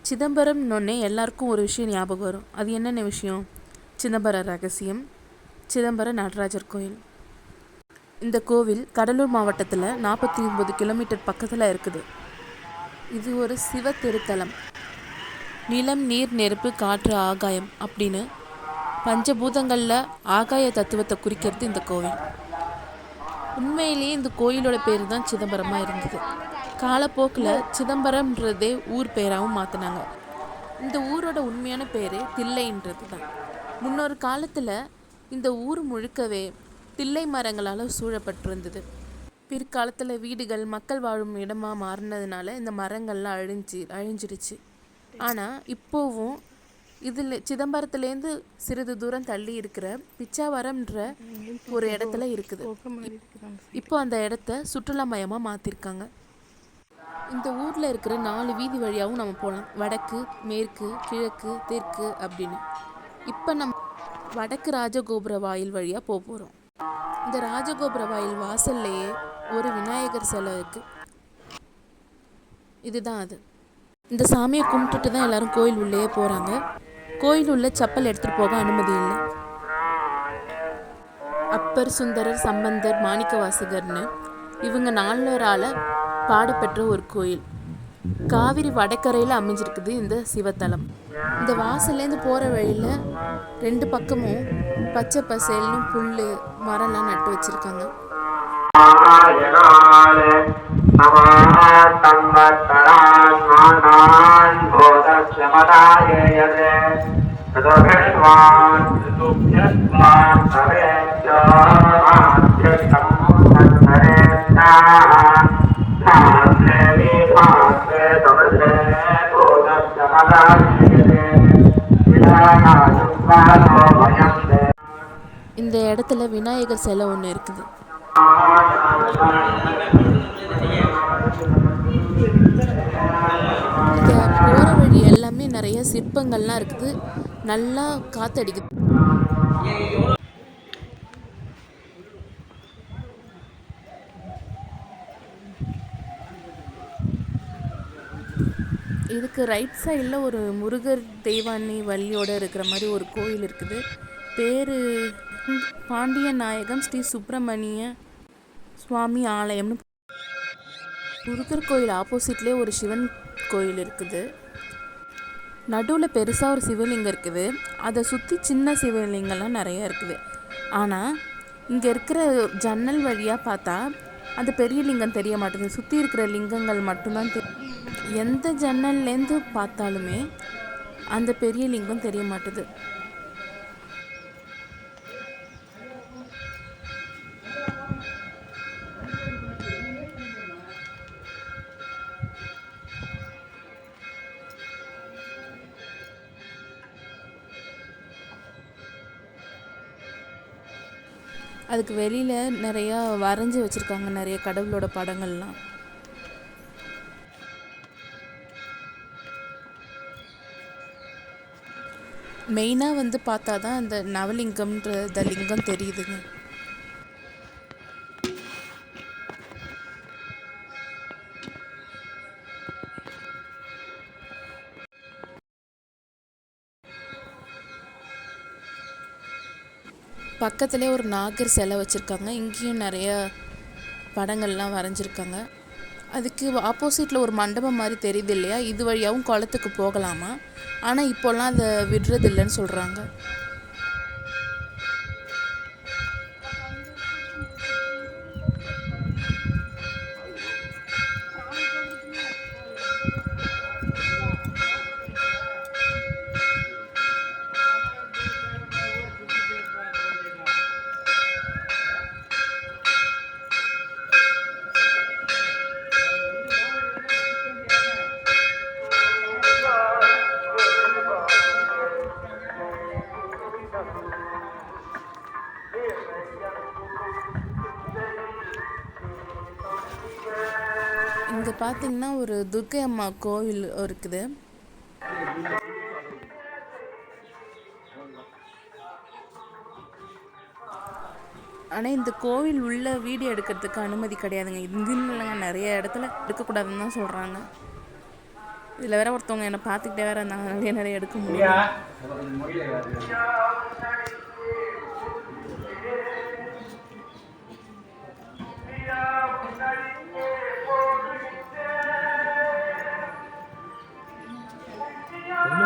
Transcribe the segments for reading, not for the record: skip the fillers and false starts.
சிதம்பரம்னொன்னே எல்லாருக்கும் ஒரு விஷயம் ஞாபகம் வரும். அது என்னென்ன விஷயம்? சிதம்பர ரகசியம், சிதம்பர நடராஜர் கோயில். இந்த கோவில் கடலூர் மாவட்டத்தில் 49 கிலோமீட்டர் பக்கத்தில் இருக்குது. இது ஒரு சிவ திருத்தலம். நிலம், நீர், நெருப்பு, காற்று, ஆகாயம் அப்படின்னு பஞ்சபூதங்களில் ஆகாய தத்துவத்தை குறிக்கிறது இந்த கோவில். உண்மையிலேயே இந்த கோயிலோட பேர் தான் சிதம்பரமாக இருந்தது. காலப்போக்கில் சிதம்பரம்ன்றதே ஊர் பேராகவும் மாற்றினாங்க. இந்த ஊரோட உண்மையான பேர் தில்லைன்றது தான். முன்னொரு காலத்தில் இந்த ஊர் முழுக்கவே தில்லை மரங்களால் சூழப்பட்டிருந்தது. பிற்காலத்தில் வீடுகள், மக்கள் வாழும் இடமாக மாறினதுனால இந்த மரங்கள்லாம் அழிஞ்சிடுச்சு. ஆனால் இப்போவும் இதில் சிதம்பரத்துலேருந்து சிறிது தூரம் தள்ளி இருக்கிற பிச்சாவரம்ன்ற ஒரு இடத்துல இருக்குது. இப்போ அந்த இடத்த சுற்றுலா மையமாக மாற்றிருக்காங்க. இந்த ஊரில் இருக்கிற 4 வீதி வழியாகவும் நம்ம போகலாம். வடக்கு, மேற்கு, கிழக்கு, தெற்கு அப்படின்னு. இப்போ நம்ம வடக்கு ராஜகோபுர வாயில் வழியாக போக போகிறோம். இந்த ராஜகோபுர வாயில் வாசல்லையே ஒரு விநாயகர் சிலை இருக்குது. இதுதான் அது. இந்த சாமியை கும்பிட்டுட்டு தான் எல்லாரும் கோயில் உள்ளே போகிறாங்க. கோயில் உள்ள செப்பல் எடுத்துகிட்டு போக அனுமதி இல்லை. அப்பர், சுந்தரர், சம்பந்தர், மாணிக்க வாசகர்னு இவங்க 4 பாடப்பெற்ற ஒரு கோயில். காவிரி வடக்கரையில் அமைஞ்சிருக்குது இந்த சிவத்தலம். இந்த வாசல்லேருந்து போகிற வழியில் 2 பக்கமும் பச்சை பசேல்னு புல், மரம்லாம் நட்டு வச்சுருக்காங்க. இந்த இடத்துல விநாயகர் சிலை ஒன்று இருக்குது. இந்த போகிற வழி எல்லாமே நிறைய சிற்பங்கள்லாம் இருக்குது. நல்லா காத்தடிக்குது. இதுக்கு ரைட் சைடில் ஒரு முருகர் தெய்வானை வள்ளியோடு இருக்கிற மாதிரி ஒரு கோயில் இருக்குது. பேர் பாண்டிய நாயகம் ஸ்ரீ சுப்பிரமணிய சுவாமி ஆலயம்னு. முருகர் கோயில் ஆப்போசிட்லேயே ஒரு சிவன் கோயில் இருக்குது. நடுவில் பெருசாக ஒரு சிவலிங்கம் இருக்குது. அதை சுற்றி சின்ன சிவலிங்கம்லாம் நிறையா இருக்குது. ஆனால் இங்கே இருக்கிற ஜன்னல் வழியாக பார்த்தா அந்த பெரிய லிங்கம் தெரிய மாட்டேங்குது. சுற்றி இருக்கிற லிங்கங்கள் மட்டும்தான் எந்த ஜன்னல்லேருந்து பார்த்தாலுமே அந்த பெரிய லிங்கம் தெரிய மாட்டுது. அதுக்கு வெளியில் நிறையா வரைஞ்சி வச்சுருக்காங்க, நிறைய கடவுளோட படங்கள்லாம். மெயினாக பார்த்தா தான் அந்த நவலிங்கம்ன்ற லிங்கம் தெரியுதுங்க. பக்கத்துலேயே ஒரு நாகர் சிலை வச்சுருக்காங்க. இங்கேயும் நிறைய படங்கள்லாம் வரைஞ்சிருக்காங்க. அதுக்கு ஆப்போசிட்டில் ஒரு மண்டபம் மாதிரி தெரியுது இல்லையா? இது வழியாகவும் குளத்துக்கு போகலாமா. ஆனால் இப்போல்லாம் அதை விடுறதில்லைன்னு சொல்கிறாங்க. இங்கே பார்த்தீங்கன்னா ஒரு துர்க்கை அம்மா கோவில் இருக்குது. ஆனால் இந்த கோவில் உள்ள வீடியோ எடுக்கிறதுக்கு அனுமதி கிடையாதுங்க. இதுன்னு நிறைய இடத்துல எடுக்கக்கூடாதுன்னு தான் சொல்கிறாங்க. இதில் வேற ஒருத்தவங்க என்னை பார்த்துக்கிட்டே வேற இருந்தாங்க, நிறைய எடுக்க முடியல.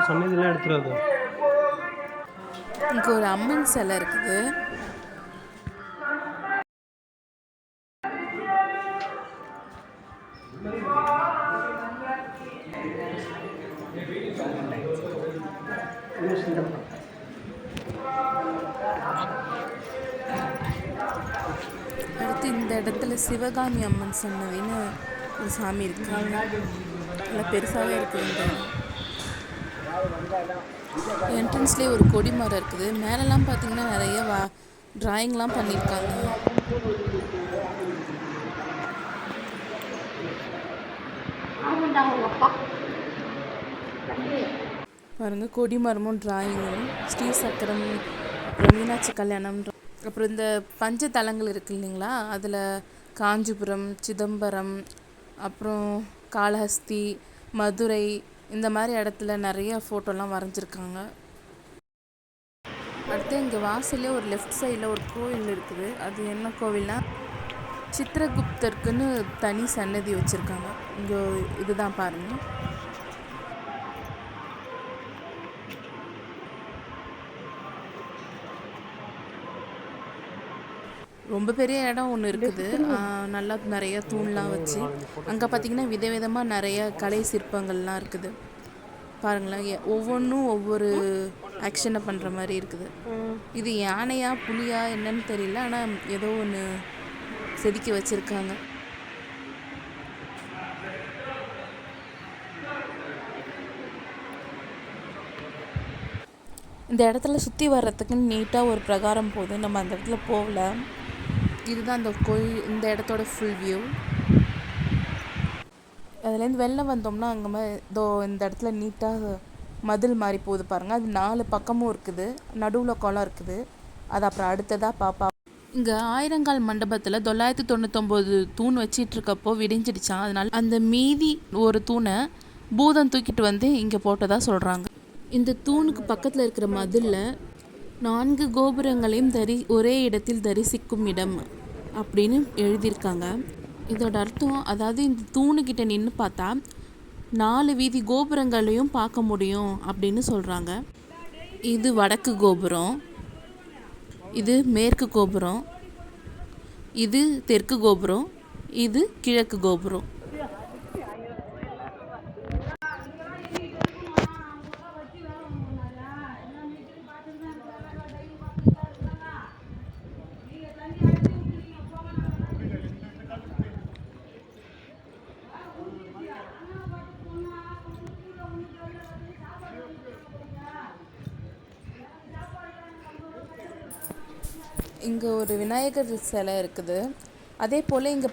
சொன்னதெல்லாம் எடுத்துறாது. இங்கே ஒரு அம்மன் சிலை இருக்குது. அடுத்து இந்த இடத்துல சிவகாமி அம்மன் சன்னதின்னு ஒரு சாமி இருக்கு. நல்லா பெருசாகவே இருக்குது. இந்த என்ட்ரன்ஸ்லேயே ஒரு கொடி மரம் இருக்குது. மேலெல்லாம் பார்த்தீங்கன்னா நிறைய ட்ராயிங்லாம் பண்ணியிருக்காங்க. பாருங்க, கொடி மரமும் ட்ராயிங்கும், ஸ்ரீ சக்கரம், அப்புறம் மீனாட்சி கல்யாணம், அப்புறம் இந்த பஞ்ச தலங்கள் இருக்குது இல்லைங்களா, அதில் காஞ்சிபுரம், சிதம்பரம், அப்புறம் காளஹஸ்தி, மதுரை, இந்த மாதிரி இடத்துல நிறைய ஃபோட்டோலாம் வரைஞ்சிருக்காங்க. அடுத்து இங்கே வாசல்லே ஒரு லெஃப்ட் சைடில் ஒரு கோவில் இருக்குது. அது என்ன கோவில்னா சித்திரகுப்தருக்குன்னு தனி சன்னதி வச்சுருக்காங்க. இங்கே இதுதான் பாருங்கள். ரொம்ப பெரிய இடம் ஒன்று இருக்குது. நல்லா நிறைய தூண்லாம் வச்சு அங்கே பார்த்திங்கன்னா விதவிதமாக நிறைய கலை சிற்பங்கள்லாம் இருக்குது. பாருங்களேன், ஒவ்வொன்றும் ஒவ்வொரு ஆக்ஷனை பண்ணுற மாதிரி இருக்குது. இது யானையா புலியா என்னன்னு தெரியல, ஆனால் ஏதோ ஒன்று செதுக்கி வச்சுருக்காங்க. இந்த இடத்துல சுற்றி வர்றதுக்கு நீட்டாக ஒரு பிரகாரம் போகுது. நம்ம அந்த இடத்துல போகல. இதுதான் அந்த கோயில், இந்த இடத்தோட ஃபுல் வியூ. அதுலேருந்து வெளில வந்தோம்னா அங்கே இதோ இந்த இடத்துல நீட்டாக மதில் மாதிரி போகுது பாருங்கள். அது 4 பக்கமும் இருக்குது, நடுவில் குளம் இருக்குது. அது அப்புறம் அடுத்ததாக பாப்பா. இங்கே ஆயிரங்கால் மண்டபத்தில் 999 தூண் வச்சிட்ருக்கப்போ விடிஞ்சிடுச்சான். அதனால அந்த மீதி ஒரு தூணை பூதம் தூக்கிட்டு வந்து இங்கே போட்டதாக சொல்கிறாங்க. இந்த தூணுக்கு பக்கத்தில் இருக்கிற மதிலில் 4 கோபுரங்களையும் ஒரே இடத்தில் தரிசிக்கும் இடம் அப்படின்னு எழுதியிருக்காங்க. இதோட அர்த்தம், அதாவது இந்த தூணுக்கிட்ட நின்று பார்த்தா 4 வீதி கோபுரங்களையும் பார்க்க முடியும் அப்படின்னு சொல்கிறாங்க. இது வடக்கு கோபுரம், இது மேற்கு கோபுரம், இது தெற்கு கோபுரம், இது கிழக்கு கோபுரம். இங்கே ஒரு விநாயகர் சிலை இருக்குது. அதே போல் இங்கே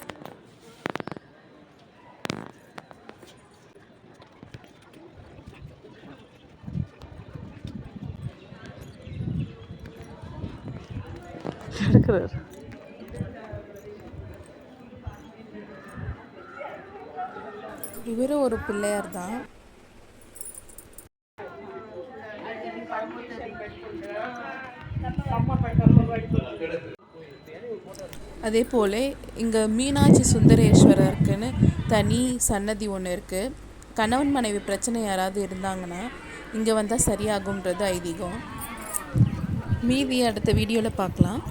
இவரும் ஒரு பிள்ளையார் தான். அதே போல் இங்கே மீனாட்சி சுந்தரேஸ்வரருக்குன்னு தனி சன்னதி ஒன்று இருக்குது. கணவன் மனைவி பிரச்சனை யாராவது இருந்தாங்கன்னா இங்கே வந்தால் சரியாகுன்றது ஐதீகம். மீதி அடுத்த வீடியோவில் பார்க்கலாம்.